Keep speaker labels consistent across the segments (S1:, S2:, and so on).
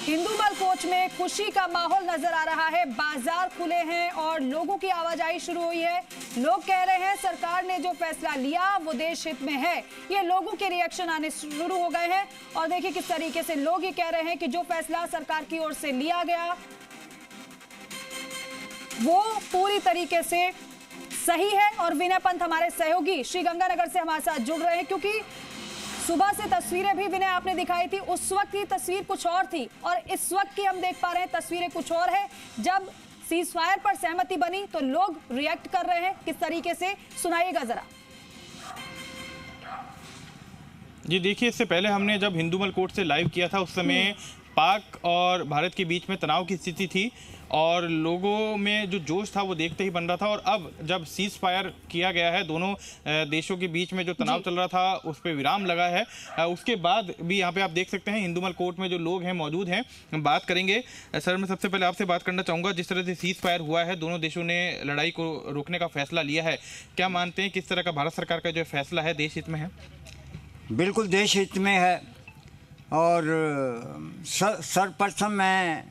S1: Hindumal coach में खुशी का माहौल नजर आ रहा है। बाजार खुले हैं और लोगों की आवाजाही शुरू हुई है। लोग कह रहे हैं सरकार ने जो फैसला लिया वो देश हित में है। ये लोगों के रिएक्शन आने शुरू हो गए हैं और देखिए किस तरीके से लोग ये कह रहे हैं कि जो फैसला सरकार की ओर से लिया गया वो पूरी तरीके से सही है। और विनय पंत हमारे सहयोगी श्रीगंगानगर से हमारे साथ जुड़ रहे हैं, क्योंकि सुबह से तस्वीरें भी विनय आपने दिखाई थी, उस वक्त की तस्वीर कुछ और थी और इस वक्त की हम देख पा रहे हैं तस्वीरें कुछ और है। जब सीज फायर पर सहमति बनी तो लोग रिएक्ट कर रहे हैं किस तरीके से, सुनाइएगा जरा।
S2: जी देखिए, इससे पहले हमने जब हिंदुमल कोर्ट से लाइव किया था उस समय पाक और भारत के बीच में तनाव की स्थिति थी और लोगों में जो जोश था वो देखते ही बन रहा था। और अब जब सीज फायर किया गया है, दोनों देशों के बीच में जो तनाव चल रहा था उस पर विराम लगा है, उसके बाद भी यहाँ पे आप देख सकते हैं हिंदुमल कोर्ट में जो लोग हैं मौजूद हैं। हम बात करेंगे। सर, मैं सबसे पहले आपसे बात करना चाहूँगा, जिस तरह से सीज फायर हुआ है, दोनों देशों ने लड़ाई को रोकने का फैसला लिया है, क्या मानते हैं किस तरह का भारत सरकार का जो फैसला है देश हित में है?
S3: बिल्कुल देश हित में है। और सर्वप्रथम मैं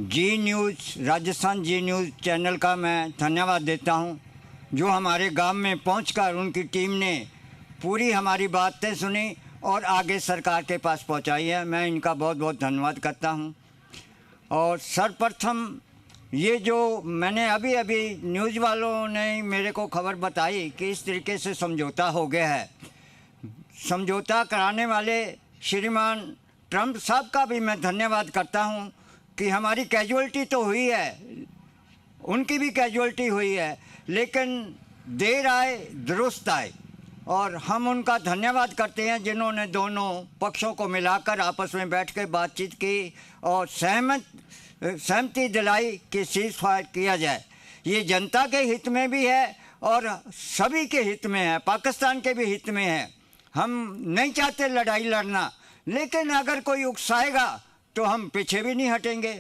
S3: जी न्यूज़, राजस्थान जी न्यूज़ चैनल का मैं धन्यवाद देता हूं, जो हमारे गांव में पहुंचकर उनकी टीम ने पूरी हमारी बातें सुनी और आगे सरकार के पास पहुंचाई है। मैं इनका बहुत बहुत धन्यवाद करता हूं। और सर्वप्रथम ये जो मैंने अभी न्यूज़ वालों ने मेरे को खबर बताई कि इस तरीके से समझौता हो गया है, समझौता कराने वाले श्रीमान ट्रंप साहब का भी मैं धन्यवाद करता हूं कि हमारी कैजुअल्टी तो हुई है, उनकी भी कैजुअल्टी हुई है, लेकिन देर आए दुरुस्त आए। और हम उनका धन्यवाद करते हैं जिन्होंने दोनों पक्षों को मिलाकर आपस में बैठ कर बातचीत की और सहमति दिलाई कि सीज फायर किया जाए। ये जनता के हित में भी है और सभी के हित में है, पाकिस्तान के भी हित में है। हम नहीं चाहते लड़ाई लड़ना, लेकिन अगर कोई उकसाएगा तो हम पीछे भी नहीं हटेंगे।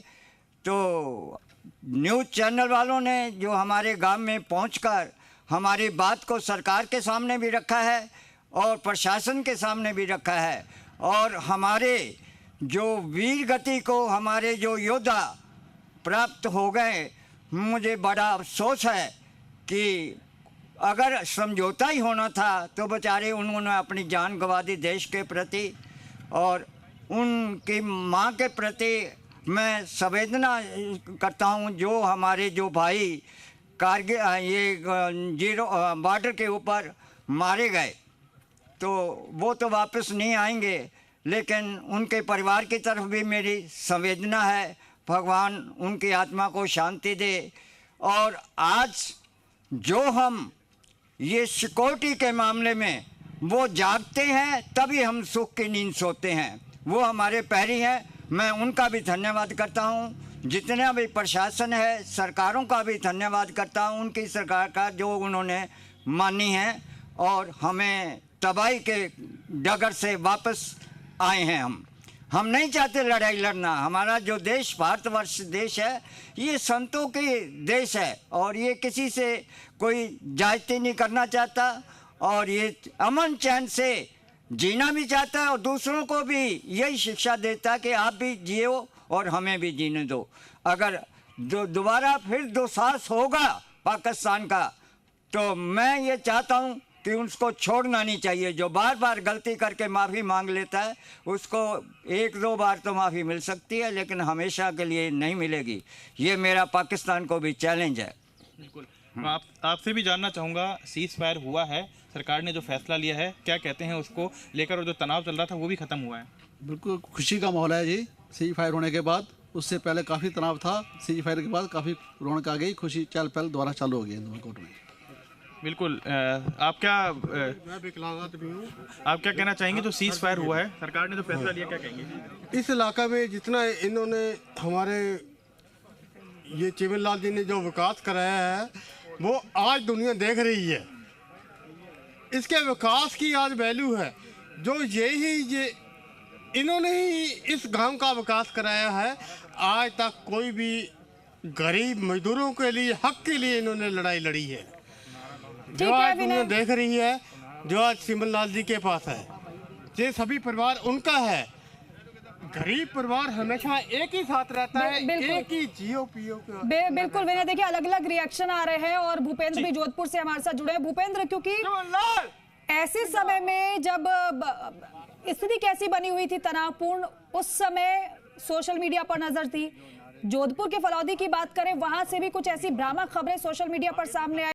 S3: तो न्यूज़ चैनल वालों ने जो हमारे गांव में पहुंचकर हमारी बात को सरकार के सामने भी रखा है और प्रशासन के सामने भी रखा है, और हमारे जो वीर गति को हमारे जो योद्धा प्राप्त हो गए, मुझे बड़ा अफसोस है कि अगर समझौता ही होना था तो बेचारे उन्होंने अपनी जान गंवा दी देश के प्रति। और उनकी मां के प्रति मैं संवेदना करता हूं, जो हमारे जो भाई कारगिल ये जीरो बॉर्डर के ऊपर मारे गए, तो वो तो वापस नहीं आएंगे, लेकिन उनके परिवार की तरफ भी मेरी संवेदना है। भगवान उनकी आत्मा को शांति दे। और आज जो हम ये सिक्योरिटी के मामले में वो जागते हैं तभी हम सुख की नींद सोते हैं, वो हमारे पैरी हैं। मैं उनका भी धन्यवाद करता हूँ, जितना भी प्रशासन है, सरकारों का भी धन्यवाद करता हूँ, उनकी सरकार का जो उन्होंने मानी है और हमें तबाही के डगर से वापस आए हैं। हम नहीं चाहते लड़ाई लड़ना। हमारा जो देश भारतवर्ष देश है ये संतों के देश है और ये किसी से कोई जायती नहीं करना चाहता और ये अमन चैन से जीना भी चाहता है और दूसरों को भी यही शिक्षा देता है कि आप भी जियो और हमें भी जीने दो। अगर दोबारा फिर दुस्साहस होगा पाकिस्तान का तो मैं ये चाहता हूँ कि उसको छोड़ना नहीं चाहिए। जो बार बार गलती करके माफ़ी मांग लेता है उसको एक दो बार तो माफ़ी मिल सकती है, लेकिन हमेशा के लिए नहीं मिलेगी। ये मेरा पाकिस्तान को भी चैलेंज है।
S2: बिल्कुल, मैं आपसे भी जानना चाहूँगा, सीज फायर हुआ है, सरकार ने जो फैसला लिया है क्या कहते हैं उसको लेकर, और जो तनाव चल रहा था वो भी ख़त्म हुआ है?
S4: बिल्कुल खुशी का माहौल है जी। सीज फायर होने के बाद, उससे पहले काफ़ी तनाव था, सीज फायर के बाद काफ़ी रौनक आ गई, खुशी चहल पहल दोबारा चालू हो गई हिंदुमल कोर्ट में।
S2: बिल्कुल। आप क्या कहना चाहेंगे? जो सीज फायर हुआ है, सरकार ने जो फैसला लिया, क्या कहेंगे?
S5: इस इलाका में जितना इन्होंने हमारे ये चिमन लाल जी ने जो विकास कराया है वो आज दुनिया देख रही है। इसके विकास की आज वैल्यू है। जो ये इन्होंने ही इस गांव का विकास कराया है। आज तक कोई भी गरीब मजदूरों के लिए हक के लिए इन्होंने लड़ाई लड़ी है। जो आज दुनिया देख रही है, जो आज चिमन लाल जी के पास है, ये सभी परिवार उनका है। गरीब परिवार हमेशा एक ही साथ रहता है,
S1: बिल्कुल।
S5: एक ही जियो पियो
S1: बिल्कुल विनय, देखिए अलग अलग रिएक्शन आ रहे हैं और भूपेंद्र भी जोधपुर से हमारे साथ जुड़े हैं। भूपेंद्र, क्योंकि ऐसे समय में जब स्थिति कैसी बनी हुई थी तनावपूर्ण, उस समय सोशल मीडिया पर नजर थी। जोधपुर के फलौदी की बात करें, वहां से भी कुछ ऐसी भ्रामक खबरें सोशल मीडिया पर सामने आई।